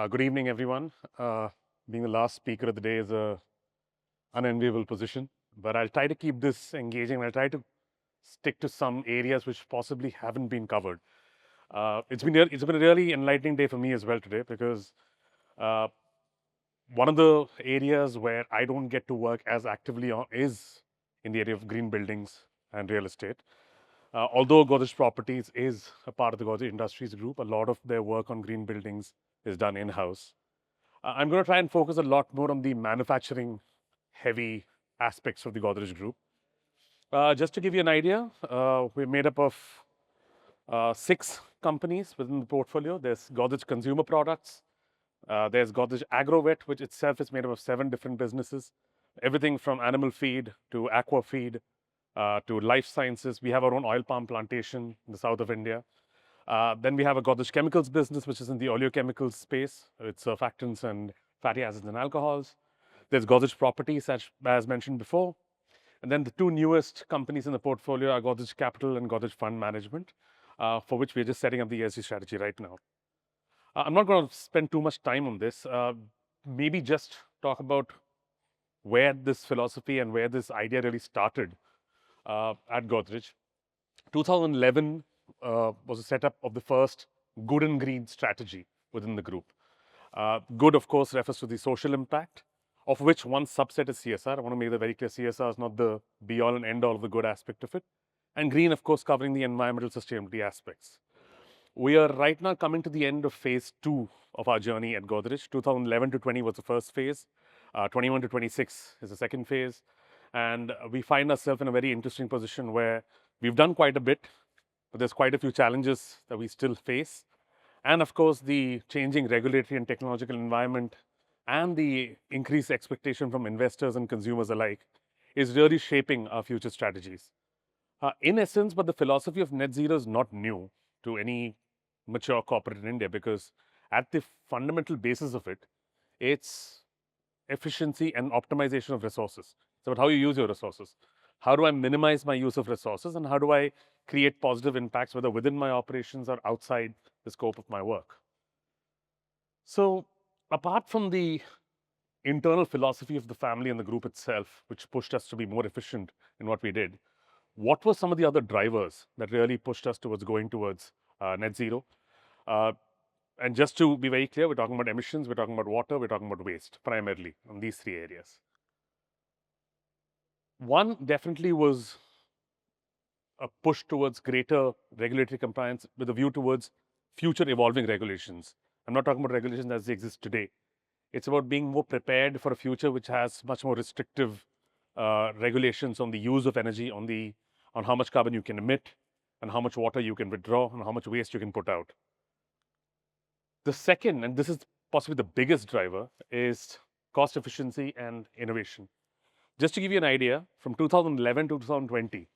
Good evening, everyone. Being the last speaker of the day is a unenviable position, but I'll try to keep this engaging. I'll try to stick to some areas which possibly haven't been covered. It's been a really enlightening day for me as well today because uh, one of the areas where I don't get to work as actively on is in the area of green buildings and real estate. Although Godrej Properties is a part of the Godrej Industries Group, a lot of their work on green buildings is done in-house. I'm going to try and focus a lot more on the manufacturing heavy aspects of the Godrej Group. Just to give you an idea, we're made up of 6 companies within the portfolio. There's Godrej Consumer Products, there's Godrej Agrovet, which itself is made up of 7 different businesses, everything from animal feed to aqua feed to life sciences. We have our own oil palm plantation in the south of India. Then we have a Godrej Chemicals business, which is in the oleochemicals space. It's surfactants and fatty acids and alcohols. There's Godrej Properties, as mentioned before. And then the 2 newest companies in the portfolio are Godrej Capital and Godrej Fund Management, for which we're just setting up the ESG strategy right now. I'm not going to spend too much time on this. Maybe just talk about where this philosophy and where this idea really started at Godrej. 2011 was a setup of the first good and green strategy within the group. Good, of course, refers to the social impact, of which one subset is CSR. I want to make that very clear. CSR is not the be-all and end-all of the good aspect of it. And green, of course, covering the environmental sustainability aspects. We are right now coming to the end of phase 2 of our journey at Godrej. 2011 to 20 was the first phase. 21 to 26 is the second phase. And we find ourselves in a very interesting position where we've done quite a bit, but there's quite a few challenges that we still face. And of course, the changing regulatory and technological environment and the increased expectation from investors and consumers alike is really shaping our future strategies. In essence, but the philosophy of net zero is not new to any mature corporate in India, because at the fundamental basis of it, it's efficiency and optimization of resources. It's about how you use your resources. How do I minimize my use of resources, and how do I create positive impacts, whether within my operations or outside the scope of my work? So, apart from the internal philosophy of the family and the group itself, which pushed us to be more efficient in what we did, what were some of the other drivers that really pushed us towards going towards net zero? And just to be very clear, we're talking about emissions, we're talking about water, we're talking about waste, primarily on these 3 areas. One definitely was a push towards greater regulatory compliance with a view towards future evolving regulations. I'm not talking about regulations as they exist today. It's about being more prepared for a future which has much more restrictive regulations on the use of energy, on how much carbon you can emit, and how much water you can withdraw, and how much waste you can put out. The second, and this is possibly the biggest driver, is cost efficiency and innovation. Just to give you an idea, from 2011 to 2020,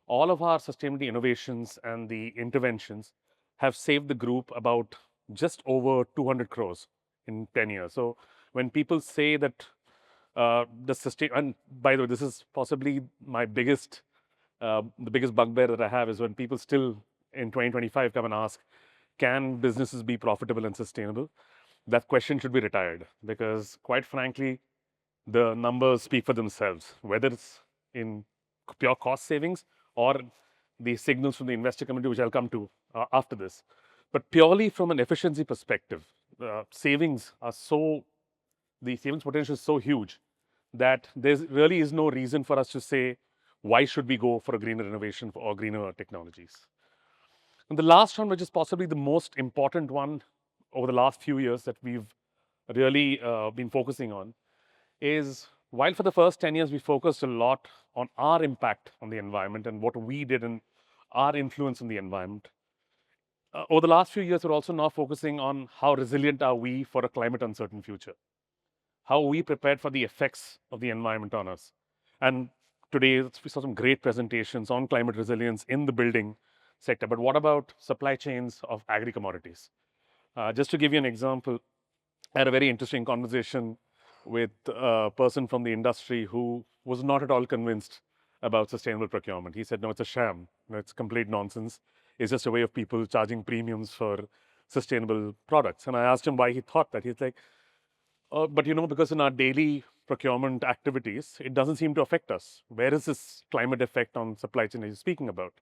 all of our sustainability innovations and the interventions have saved the group about just over 200 crores in 10 years. So when people say that and by the way, this is possibly my biggest, the biggest bugbear that I have is when people still in 2025 come and ask, can businesses be profitable and sustainable? That question should be retired, because quite frankly, the numbers speak for themselves, whether it's in pure cost savings or the signals from the investor community, which I'll come to after this. But purely from an efficiency perspective, the savings potential is so huge that there really is no reason for us to say, why should we go for a greener innovation or greener technologies? And the last one, which is possibly the most important one over the last few years that we've really been focusing on, is while for the first 10 years we focused a lot on our impact on the environment and what we did and our influence on the environment, over the last few years we're also now focusing on how resilient are we for a climate uncertain future. How are we prepared for the effects of the environment on us? And today we saw some great presentations on climate resilience in the building sector. But what about supply chains of agri-commodities? Just to give you an example, I had a very interesting conversation with a person from the industry who was not at all convinced about sustainable procurement. He said, no, it's a sham. No, it's complete nonsense. It's just a way of people charging premiums for sustainable products. And I asked him why he thought that. He's like, but because in our daily procurement activities, it doesn't seem to affect us. Where is this climate effect on supply chain he's speaking about?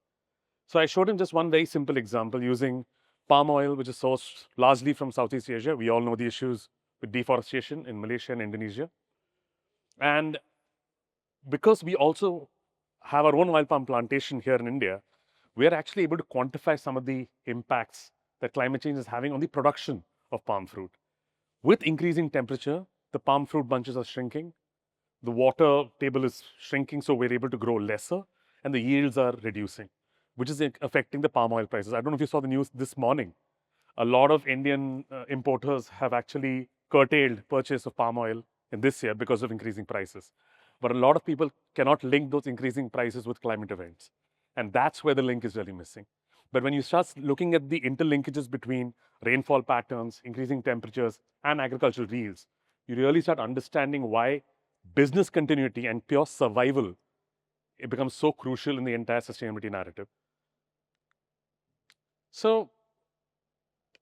So I showed him just one very simple example using palm oil, which is sourced largely from Southeast Asia. We all know the issues with deforestation in Malaysia and Indonesia. And because we also have our own oil palm plantation here in India, we are actually able to quantify some of the impacts that climate change is having on the production of palm fruit. With increasing temperature, the palm fruit bunches are shrinking, the water table is shrinking, so we're able to grow lesser, and the yields are reducing, which is affecting the palm oil prices. I don't know if you saw the news this morning. A lot of Indian importers have actually curtailed purchase of palm oil in this year because of increasing prices. But a lot of people cannot link those increasing prices with climate events. And that's where the link is really missing. But when you start looking at the interlinkages between rainfall patterns, increasing temperatures, and agricultural yields, you really start understanding why business continuity and pure survival, it becomes so crucial in the entire sustainability narrative. So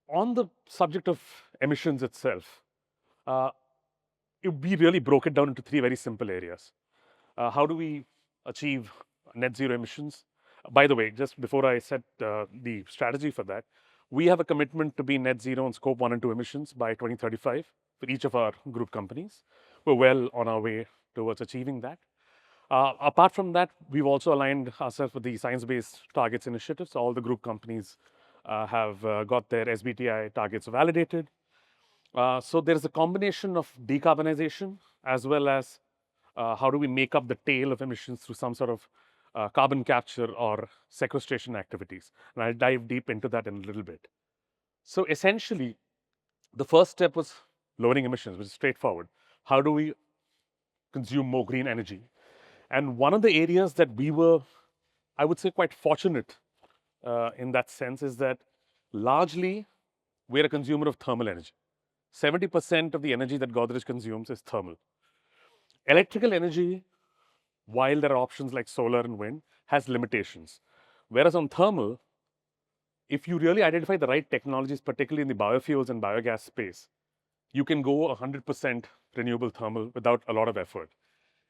on the subject of emissions itself, uh, we really broke it down into three very simple areas. How do we achieve net zero emissions? By the way, just before I set the strategy for that, we have a commitment to be net zero on scope 1 and 2 emissions by 2035 for each of our group companies. We're well on our way towards achieving that. Apart from that, we've also aligned ourselves with the Science-Based Targets Initiative. So all the group companies have got their SBTi targets validated. So there is a combination of decarbonization as well as how do we make up the tail of emissions through some sort of carbon capture or sequestration activities. And I'll dive deep into that in a little bit. So essentially, the first step was lowering emissions, which is straightforward. How do we consume more green energy? And one of the areas that we were, I would say, quite fortunate in that sense is that largely we're a consumer of thermal energy. 70% of the energy that Godrej consumes is thermal. Electrical energy, while there are options like solar and wind, has limitations. Whereas on thermal, if you really identify the right technologies, particularly in the biofuels and biogas space, you can go 100% renewable thermal without a lot of effort.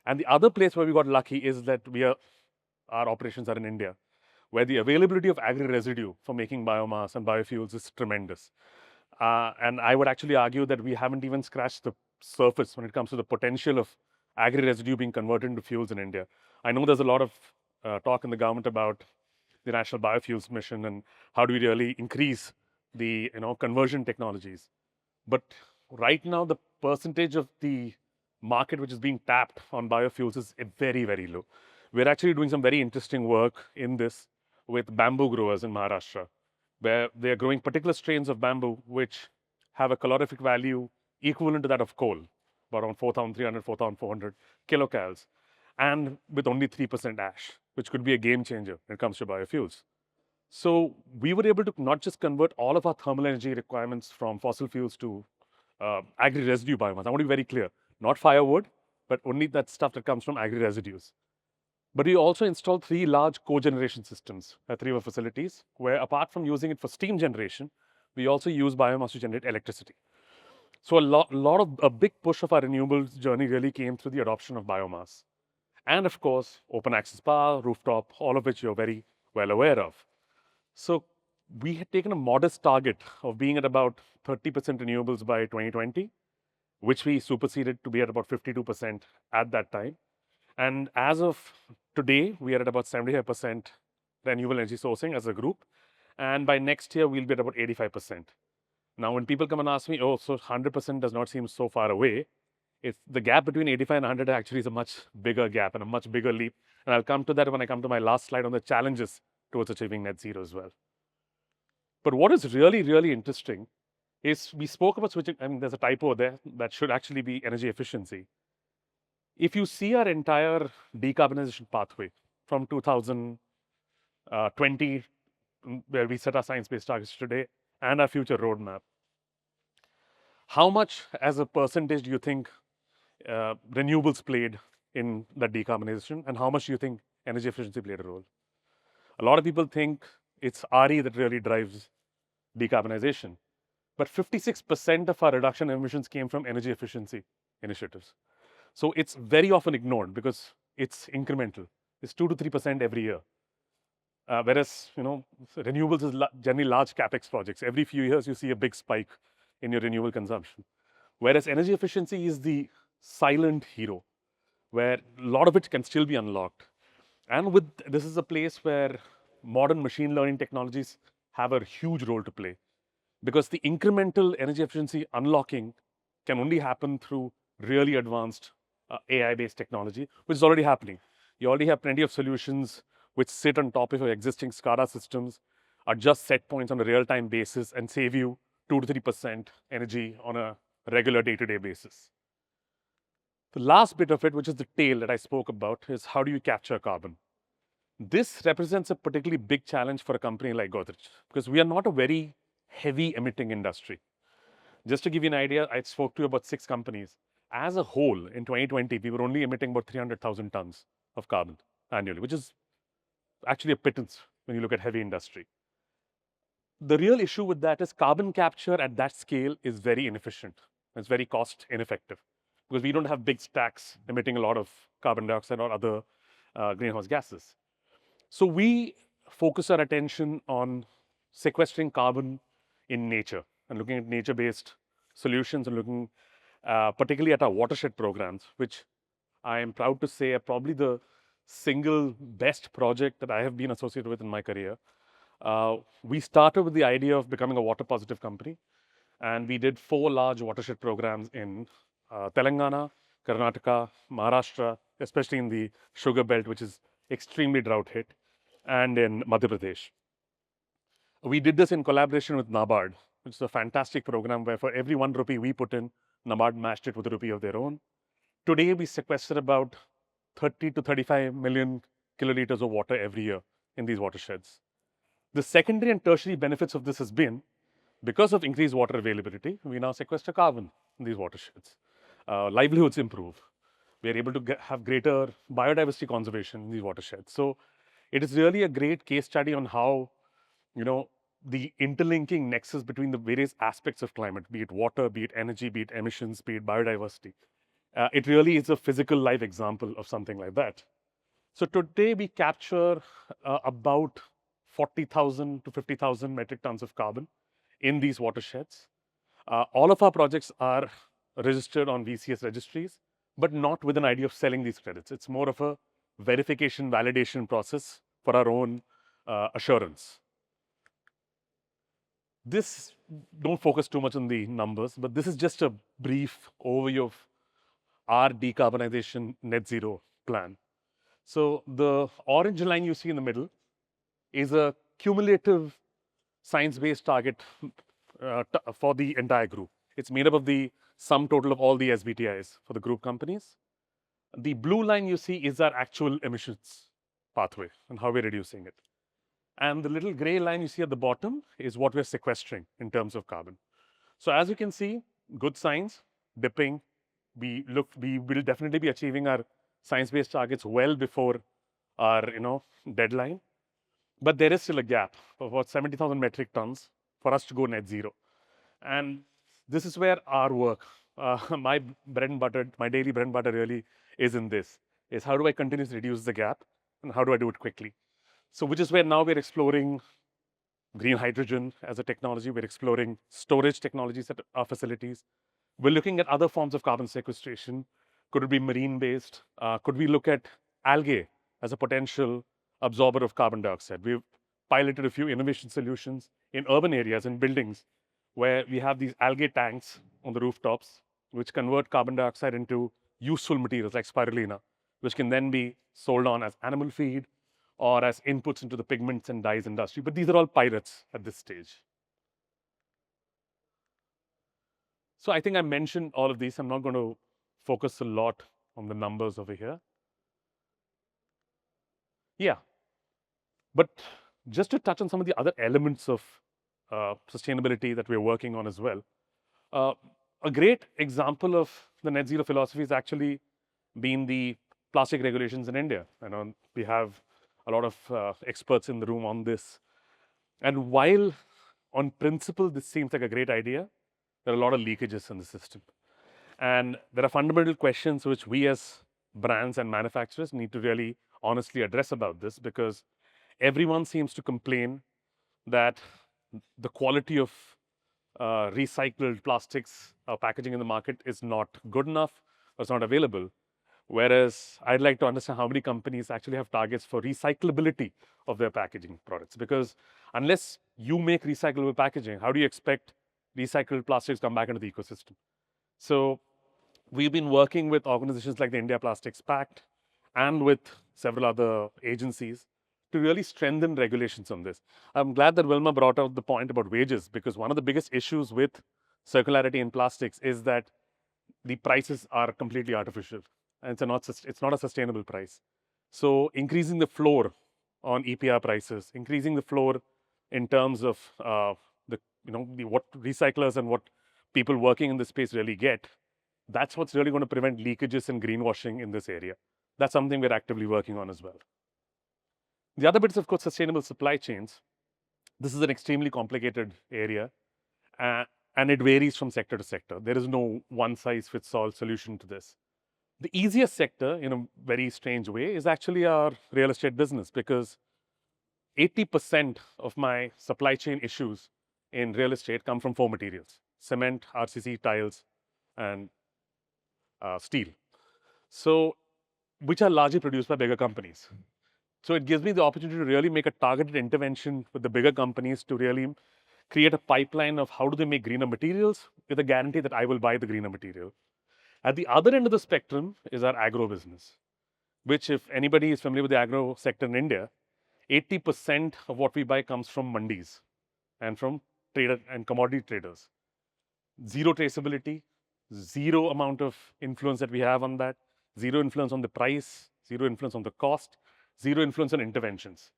And the other place where we got lucky is that our operations are in India, where the availability of agri-residue for making biomass and biofuels is tremendous. And I would actually argue that we haven't even scratched the surface when it comes to the potential of agri-residue being converted into fuels in India. I know there's a lot of talk in the government about the National Biofuels Mission and how do we really increase the conversion technologies. But right now, the percentage of the market which is being tapped on biofuels is very, very low. We're actually doing some very interesting work in this with bamboo growers in Maharashtra, where they're growing particular strains of bamboo which have a calorific value equivalent to that of coal, about around 4,300, 4,400 kilocals, and with only 3% ash, which could be a game changer when it comes to biofuels. So we were able to not just convert all of our thermal energy requirements from fossil fuels to agri-residue biomass. I want to be very clear, not firewood, but only that stuff that comes from agri-residues. But we also installed 3 large cogeneration systems at 3 of our facilities, where apart from using it for steam generation, we also use biomass to generate electricity. So a big push of our renewables journey really came through the adoption of biomass. And of course, open access power, rooftop, all of which you're very well aware of. So we had taken a modest target of being at about 30% renewables by 2020, which we superseded to be at about 52% at that time. And as of today, we are at about 75% renewable energy sourcing as a group. And by next year, we'll be at about 85%. Now, when people come and ask me, oh, so 100% does not seem so far away, it's the gap between 85 and 100 actually is a much bigger gap and a much bigger leap. And I'll come to that when I come to my last slide on the challenges towards achieving net zero as well. But what is really, really interesting is we spoke about switching. I mean, there's a typo there that should actually be energy efficiency. If you see our entire decarbonization pathway from 2020, where we set our science-based targets today, and our future roadmap, how much as a percentage do you think renewables played in that decarbonization, and how much do you think energy efficiency played a role? A lot of people think it's RE that really drives decarbonization. but 56% of our reduction in emissions came from energy efficiency initiatives. So it's very often ignored because it's incremental. It's 2 to 3% every year. Whereas, renewables is generally large capex projects. Every few years, you see a big spike in your renewable consumption. Whereas energy efficiency is the silent hero, where a lot of it can still be unlocked. And this is a place where modern machine learning technologies have a huge role to play, because the incremental energy efficiency unlocking can only happen through really advanced AI-based technology, which is already happening. You already have plenty of solutions which sit on top of your existing SCADA systems, adjust set points on a real-time basis, and save you 2 to 3% energy on a regular day-to-day basis. The last bit of it, which is the tail that I spoke about, is how do you capture carbon? This represents a particularly big challenge for a company like Godrej, because we are not a very heavy emitting industry. Just to give you an idea, I spoke to you about 6 companies. As a whole, in 2020, we were only emitting about 300,000 tons of carbon annually, which is actually a pittance when you look at heavy industry. The real issue with that is carbon capture at that scale is very inefficient. It's very cost ineffective because we don't have big stacks emitting a lot of carbon dioxide or other greenhouse gases. So we focus our attention on sequestering carbon in nature and looking at nature-based solutions and looking particularly at our watershed programs, which I am proud to say are probably the single best project that I have been associated with in my career. We started with the idea of becoming a water positive company, and we did 4 large watershed programs in Telangana, Karnataka, Maharashtra, especially in the sugar belt, which is extremely drought hit, and in Madhya Pradesh. We did this in collaboration with NABARD, which is a fantastic program where for every 1 rupee we put in, NABARD matched it with a rupee of their own. Today, we sequester about 30 to 35 million kiloliters of water every year in these watersheds. The secondary and tertiary benefits of this has been, because of increased water availability, we now sequester carbon in these watersheds. Livelihoods improve. We are able to have greater biodiversity conservation in these watersheds. So it is really a great case study on how, the interlinking nexus between the various aspects of climate, be it water, be it energy, be it emissions, be it biodiversity. It really is a physical life example of something like that. So today we capture about 40,000 to 50,000 metric tons of carbon in these watersheds. All of our projects are registered on VCS registries, but not with an idea of selling these credits. It's more of a verification, validation process for our own assurance. This, don't focus too much on the numbers, but this is just a brief overview of our decarbonization net zero plan. So the orange line you see in the middle is a cumulative science-based target for the entire group. It's made up of the sum total of all the SBTIs for the group companies. The blue line you see is our actual emissions pathway and how we're reducing it. And the little gray line you see at the bottom is what we're sequestering in terms of carbon. So as you can see, good signs, dipping. We will definitely be achieving our science-based targets well before our deadline. But there is still a gap of about 70,000 metric tons for us to go net zero. And this is where our work, my bread and butter, my daily bread and butter really is in this, is how do I continuously reduce the gap and how do I do it quickly? So which is where now we're exploring green hydrogen as a technology. We're exploring storage technologies at our facilities. We're looking at other forms of carbon sequestration. Could it be marine-based? Could we look at algae as a potential absorber of carbon dioxide? We've piloted a few innovation solutions in urban areas and buildings where we have these algae tanks on the rooftops, which convert carbon dioxide into useful materials like spirulina, which can then be sold on as animal feed or as inputs into the pigments and dyes industry. But these are all pilots at this stage. So I think I mentioned all of these. I'm not going to focus a lot on the numbers over here. Yeah. But just to touch on some of the other elements of sustainability that we're working on as well. A great example of the net zero philosophy has actually been the plastic regulations in India. We have a lot of experts in the room on this. And while on principle, this seems like a great idea. There are a lot of leakages in the system. And there are fundamental questions which we as brands and manufacturers need to really honestly address about this, because everyone seems to complain that the quality of recycled plastics packaging in the market is not good enough or it's not available. Whereas I'd like to understand how many companies actually have targets for recyclability of their packaging products. Because unless you make recyclable packaging, how do you expect recycled plastics to come back into the ecosystem? So we've been working with organizations like the India Plastics Pact and with several other agencies to really strengthen regulations on this. I'm glad that Wilma brought out the point about wages, because one of the biggest issues with circularity in plastics is that the prices are completely artificial, and it's not a sustainable price. So increasing the floor on EPR prices, increasing the floor in terms of what recyclers and what people working in this space really get, that's what's really going to prevent leakages and greenwashing in this area. That's something we're actively working on as well. The other bit is, of course, sustainable supply chains. This is an extremely complicated area, and it varies from sector to sector. There is no one-size-fits-all solution to this. The easiest sector, in a very strange way, is actually our real estate business, because 80% of my supply chain issues in real estate come from four materials: cement, RCC, tiles, and steel. So, which are largely produced by bigger companies. So it gives me the opportunity to really make a targeted intervention with the bigger companies to really create a pipeline of how do they make greener materials with a guarantee that I will buy the greener material. At the other end of the spectrum is our agro business, which, if anybody is familiar with the agro sector in India, 80% of what we buy comes from mandis and from trader and commodity traders. Zero traceability, zero amount of influence that we have on that, zero influence on the price, zero influence on the cost, zero influence on interventions.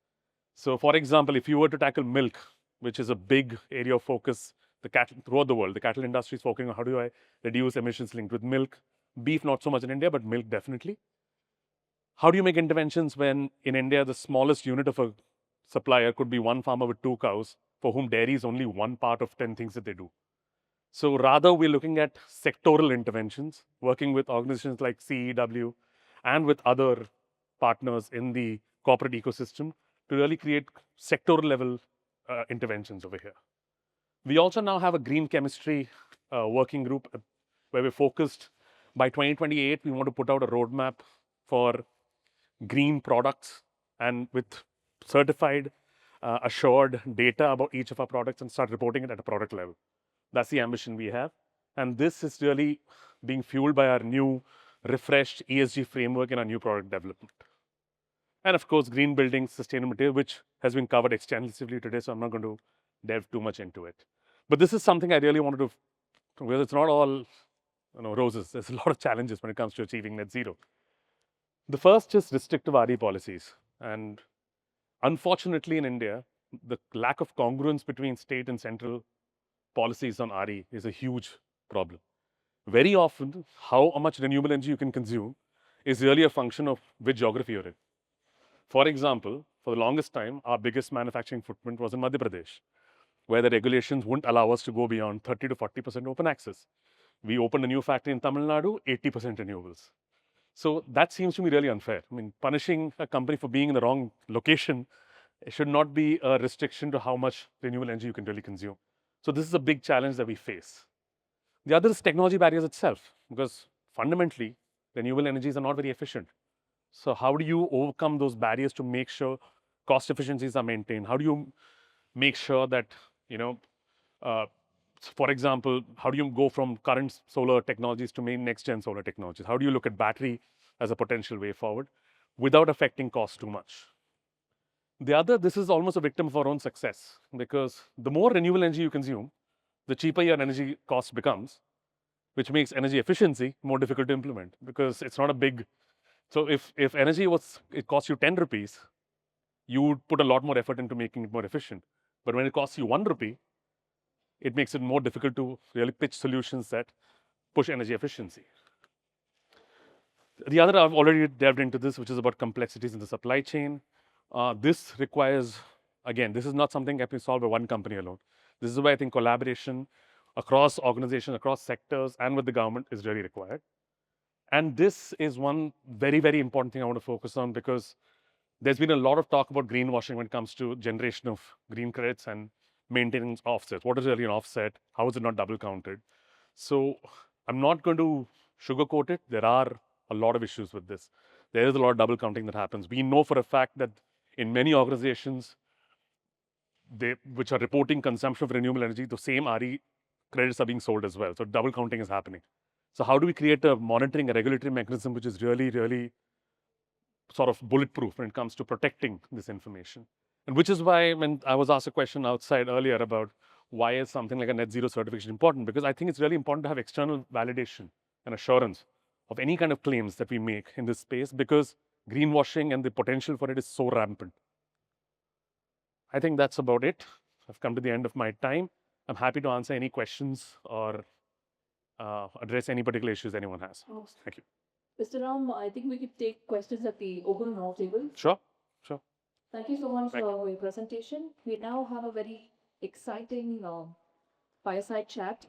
So, for example, if you were to tackle milk, which is a big area of focus, the cattle throughout the world, the cattle industry is focusing on how do I reduce emissions linked with milk. Beef, not so much in India, but milk definitely. How do you make interventions when in India the smallest unit of a supplier could be one farmer with 2 cows, for whom dairy is only one part of 10 things that they do? So rather, we're looking at sectoral interventions, working with organizations like CEW and with other partners in the corporate ecosystem to really create sectoral level interventions over here. We also now have a green chemistry working group where we're focused. By 2028, we want to put out a roadmap for green products and with certified, assured data about each of our products, and start reporting it at a product level. That's the ambition we have. And this is really being fueled by our new refreshed ESG framework in our new product development. And of course, green buildings, sustainable material, which has been covered extensively today, so I'm not going to delve too much into it. But this is something I really wanted to, because it's not all roses. There's a lot of challenges when it comes to achieving net zero. The first is restrictive RE policies. And unfortunately, in India, the lack of congruence between state and central policies on RE is a huge problem. Very often, how much renewable energy you can consume is really a function of which geography you're in. For example, for the longest time, our biggest manufacturing footprint was in Madhya Pradesh, where the regulations wouldn't allow us to go beyond 30 to 40% open access. We opened a new factory in Tamil Nadu, 80% renewables. So that seems to me really unfair. I mean, punishing a company for being in the wrong location should not be a restriction to how much renewable energy you can really consume. So this is a big challenge that we face. The other is technology barriers itself, because fundamentally, renewable energies are not very efficient. So how do you overcome those barriers to make sure cost efficiencies are maintained? How do you make sure that, for example, how do you go from current solar technologies to next gen solar technologies? How do you look at battery as a potential way forward without affecting cost too much? The other, this is almost a victim of our own success, because the more renewable energy you consume, the cheaper your energy cost becomes, which makes energy efficiency more difficult to implement, because it's not a big. So if energy it costs you 10 rupees, you would put a lot more effort into making it more efficient. But when it costs you 1 rupee, it makes it more difficult to really pitch solutions that push energy efficiency. The other, I've already delved into this, which is about complexities in the supply chain. This requires, again, this is not something that can be solved by one company alone. This is why I think collaboration across organizations, across sectors, and with the government is really required. And this is one very, very important thing I want to focus on, because there's been a lot of talk about greenwashing when it comes to generation of green credits and maintaining offsets. What is really an offset? How is it not double counted? So I'm not going to sugarcoat it. There are a lot of issues with this. There is a lot of double counting that happens. We know for a fact that in many organizations, which are reporting consumption of renewable energy, the same RE credits are being sold as well. So double counting is happening. So how do we create a monitoring, a regulatory mechanism which is really, really sort of bulletproof when it comes to protecting this information? And which is why when I was asked a question outside earlier about why is something like a net zero certification important, because I think it's really important to have external validation and assurance of any kind of claims that we make in this space, because greenwashing and the potential for it is so rampant. I think that's about it. I've come to the end of my time. I'm happy to answer any questions or address any particular issues anyone has. Thank you. Mr. Ram, I think we could take questions at the open round table. Sure, sure. Thank you so much Thank you. for your presentation. We now have a very exciting fireside chat.